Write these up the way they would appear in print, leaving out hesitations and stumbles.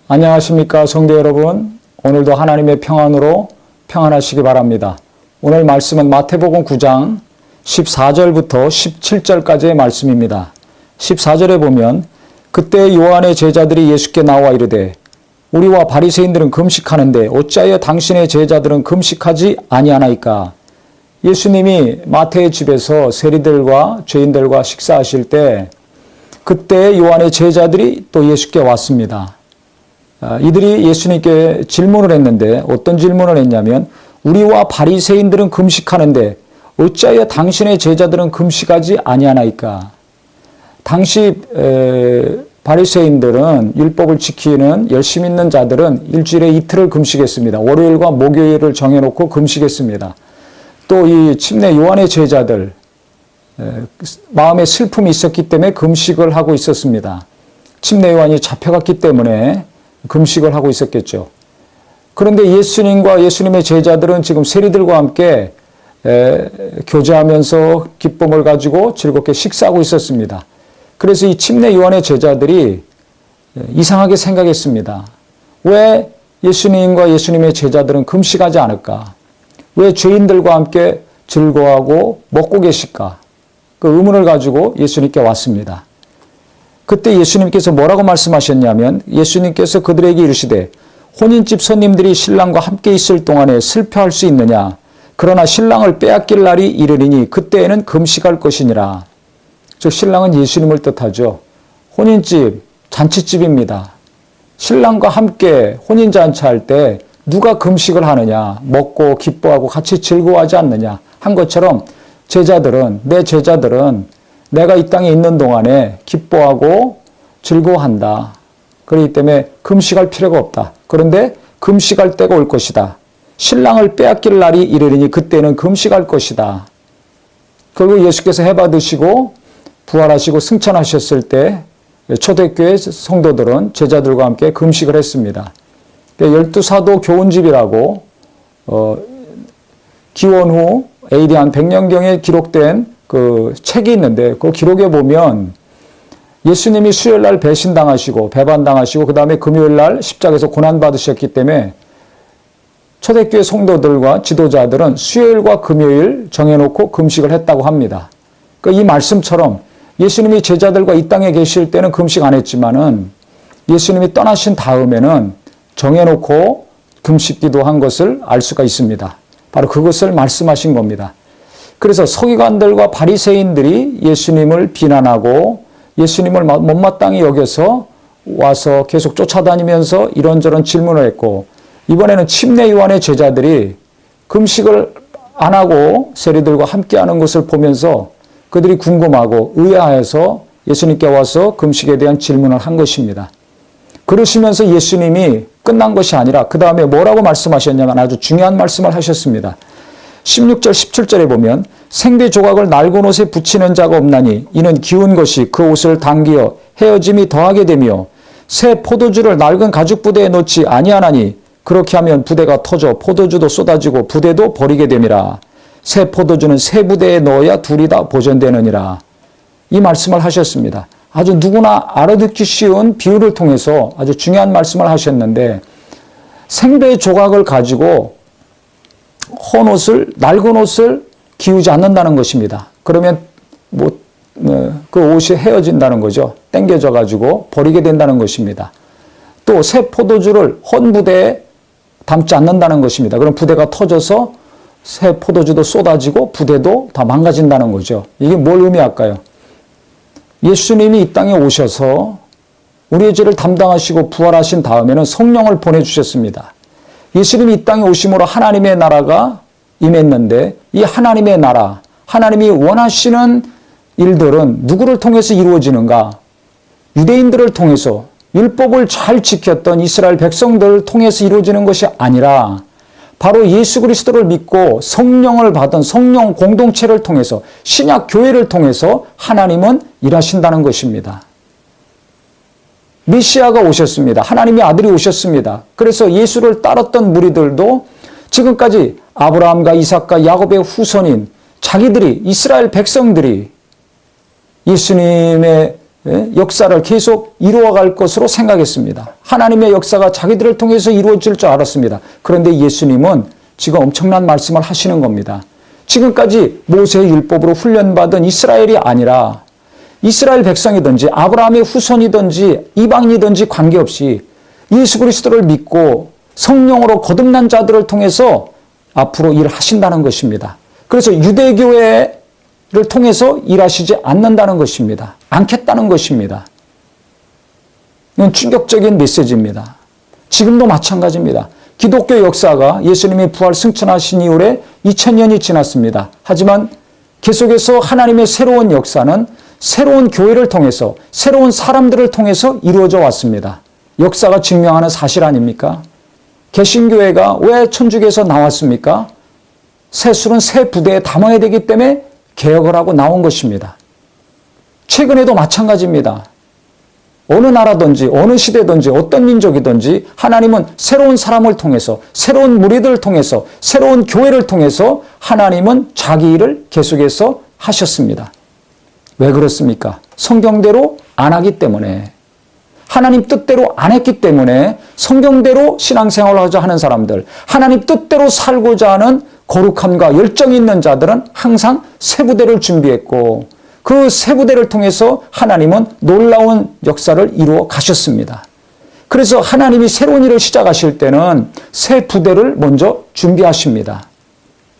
안녕하십니까 성도 여러분. 오늘도 하나님의 평안으로 평안하시기 바랍니다. 오늘 말씀은 마태복음 9장 14절부터 17절까지의 말씀입니다. 14절에 보면 그때 요한의 제자들이 예수께 나와 이르되 우리와 바리새인들은 금식하는데 어찌하여 당신의 제자들은 금식하지 아니하나이까. 예수님이 마태의 집에서 세리들과 죄인들과 식사하실 때 그때 요한의 제자들이 또 예수께 왔습니다. 이들이 예수님께 질문을 했는데 어떤 질문을 했냐면 우리와 바리새인들은 금식하는데 어찌하여 당신의 제자들은 금식하지 아니하나이까. 당시 바리새인들은 율법을 지키는 열심히 있는 자들은 일주일에 이틀을 금식했습니다. 월요일과 목요일을 정해놓고 금식했습니다. 또 이 침례 요한의 제자들 마음에 슬픔이 있었기 때문에 금식을 하고 있었습니다. 침례 요한이 잡혀갔기 때문에 금식을 하고 있었겠죠. 그런데 예수님과 예수님의 제자들은 지금 세리들과 함께 교제하면서 기쁨을 가지고 즐겁게 식사하고 있었습니다. 그래서 이 침례 요한의 제자들이 이상하게 생각했습니다. 왜 예수님과 예수님의 제자들은 금식하지 않을까? 왜 죄인들과 함께 즐거워하고 먹고 계실까? 그 의문을 가지고 예수님께 왔습니다. 그때 예수님께서 뭐라고 말씀하셨냐면 예수님께서 그들에게 이르시되 혼인집 손님들이 신랑과 함께 있을 동안에 슬퍼할 수 있느냐? 그러나 신랑을 빼앗길 날이 이르리니 그때에는 금식할 것이니라. 즉 신랑은 예수님을 뜻하죠. 혼인집, 잔치집입니다. 신랑과 함께 혼인잔치할 때 누가 금식을 하느냐? 먹고 기뻐하고 같이 즐거워하지 않느냐? 한 것처럼 내 제자들은 내가 이 땅에 있는 동안에 기뻐하고 즐거워한다. 그렇기 때문에 금식할 필요가 없다. 그런데 금식할 때가 올 것이다. 신랑을 빼앗길 날이 이르리니 그때는 금식할 것이다. 결국 예수께서 해받으시고 부활하시고 승천하셨을 때 초대교회 성도들은 제자들과 함께 금식을 했습니다. 12사도 교훈집이라고 기원 후 AD 한 100년경에 기록된 그 책이 있는데 그 기록에 보면 예수님이 수요일날 배신당하시고 배반당하시고 그 다음에 금요일날 십자가에서 고난받으셨기 때문에 초대교회 성도들과 지도자들은 수요일과 금요일 정해놓고 금식을 했다고 합니다. 그러니까 이 말씀처럼 예수님이 제자들과 이 땅에 계실 때는 금식 안 했지만은 예수님이 떠나신 다음에는 정해놓고 금식 기도한 것을 알 수가 있습니다. 바로 그것을 말씀하신 겁니다. 그래서 서기관들과 바리새인들이 예수님을 비난하고 예수님을 못마땅히 여겨서 와서 계속 쫓아다니면서 이런저런 질문을 했고 이번에는 침례 요한의 제자들이 금식을 안 하고 세리들과 함께하는 것을 보면서 그들이 궁금하고 의아해서 예수님께 와서 금식에 대한 질문을 한 것입니다. 그러시면서 예수님이 끝난 것이 아니라 그 다음에 뭐라고 말씀하셨냐면 아주 중요한 말씀을 하셨습니다. 16절 17절에 보면 생배 조각을 낡은 옷에 붙이는 자가 없나니 이는 기운 것이 그 옷을 당기어 헤어짐이 더하게 되며 새 포도주를 낡은 가죽 부대에 넣지 아니하나니 그렇게 하면 부대가 터져 포도주도 쏟아지고 부대도 버리게 됨이라. 새 포도주는 새 부대에 넣어야 둘이 다 보존되느니라. 이 말씀을 하셨습니다. 아주 누구나 알아듣기 쉬운 비유를 통해서 아주 중요한 말씀을 하셨는데 생배 조각을 가지고 헌 옷을 낡은 옷을 기우지 않는다는 것입니다. 그러면 그 옷이 헤어진다는 거죠. 땡겨져 가지고 버리게 된다는 것입니다. 또 새 포도주를 헌 부대에 담지 않는다는 것입니다. 그럼 부대가 터져서 새 포도주도 쏟아지고 부대도 다 망가진다는 거죠. 이게 뭘 의미할까요? 예수님이 이 땅에 오셔서 우리의 죄를 담당하시고 부활하신 다음에는 성령을 보내주셨습니다. 예수님이 이 땅에 오심으로 하나님의 나라가 임했는데 이 하나님의 나라, 하나님이 원하시는 일들은 누구를 통해서 이루어지는가? 유대인들을 통해서 율법을 잘 지켰던 이스라엘 백성들을 통해서 이루어지는 것이 아니라 바로 예수 그리스도를 믿고 성령을 받은 성령 공동체를 통해서 신약 교회를 통해서 하나님은 일하신다는 것입니다. 메시아가 오셨습니다. 하나님의 아들이 오셨습니다. 그래서 예수를 따랐던 무리들도 지금까지 아브라함과 이삭과 야곱의 후손인 자기들이 이스라엘 백성들이 예수님의 역사를 계속 이루어갈 것으로 생각했습니다. 하나님의 역사가 자기들을 통해서 이루어질 줄 알았습니다. 그런데 예수님은 지금 엄청난 말씀을 하시는 겁니다. 지금까지 모세의 율법으로 훈련받은 이스라엘이 아니라 이스라엘 백성이든지 아브라함의 후손이든지 이방인이든지 관계없이 예수 그리스도를 믿고 성령으로 거듭난 자들을 통해서 앞으로 일하신다는 것입니다. 그래서 유대교회를 통해서 일하시지 않는다는 것입니다. 않겠다는 것입니다. 이건 충격적인 메시지입니다. 지금도 마찬가지입니다. 기독교 역사가 예수님이 부활 승천하신 이후에 2000년이 지났습니다. 하지만 계속해서 하나님의 새로운 역사는 새로운 교회를 통해서 새로운 사람들을 통해서 이루어져 왔습니다. 역사가 증명하는 사실 아닙니까? 개신교회가 왜 천주교에서 나왔습니까? 새 술은 새 부대에 담아야 되기 때문에 개혁을 하고 나온 것입니다. 최근에도 마찬가지입니다. 어느 나라든지 어느 시대든지 어떤 민족이든지 하나님은 새로운 사람을 통해서 새로운 무리들을 통해서 새로운 교회를 통해서 하나님은 자기 일을 계속해서 하셨습니다. 왜 그렇습니까? 성경대로 안 하기 때문에, 하나님 뜻대로 안 했기 때문에 성경대로 신앙생활을 하자 하는 사람들, 하나님 뜻대로 살고자 하는 거룩함과 열정이 있는 자들은 항상 새 부대를 준비했고 그 새 부대를 통해서 하나님은 놀라운 역사를 이루어 가셨습니다. 그래서 하나님이 새로운 일을 시작하실 때는 새 부대를 먼저 준비하십니다.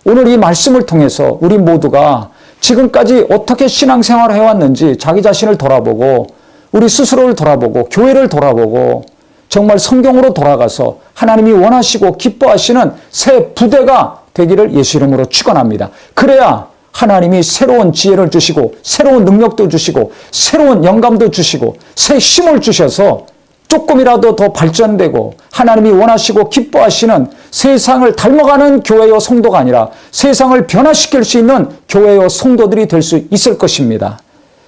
오늘 이 말씀을 통해서 우리 모두가 지금까지 어떻게 신앙생활을 해왔는지 자기 자신을 돌아보고 우리 스스로를 돌아보고 교회를 돌아보고 정말 성경으로 돌아가서 하나님이 원하시고 기뻐하시는 새 부대가 되기를 예수 이름으로 축원합니다. 그래야 하나님이 새로운 지혜를 주시고 새로운 능력도 주시고 새로운 영감도 주시고 새 힘을 주셔서 조금이라도 더 발전되고 하나님이 원하시고 기뻐하시는 세상을 닮아가는 교회요 성도가 아니라 세상을 변화시킬 수 있는 교회요 성도들이 될 수 있을 것입니다.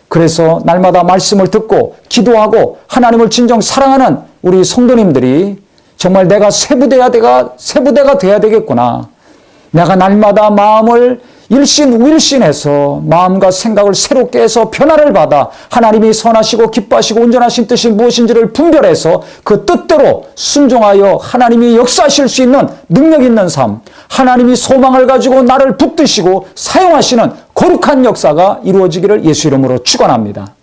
그래서 날마다 말씀을 듣고 기도하고 하나님을 진정 사랑하는 우리 성도님들이 정말 내가 새 부대가 돼야 되겠구나. 내가 날마다 마음을 일신우일신해서 마음과 생각을 새롭게 해서 변화를 받아 하나님이 선하시고 기뻐하시고 온전하신 뜻이 무엇인지를 분별해서 그 뜻대로 순종하여 하나님이 역사하실 수 있는 능력 있는 삶, 하나님이 소망을 가지고 나를 붙드시고 사용하시는 거룩한 역사가 이루어지기를 예수 이름으로 축원합니다.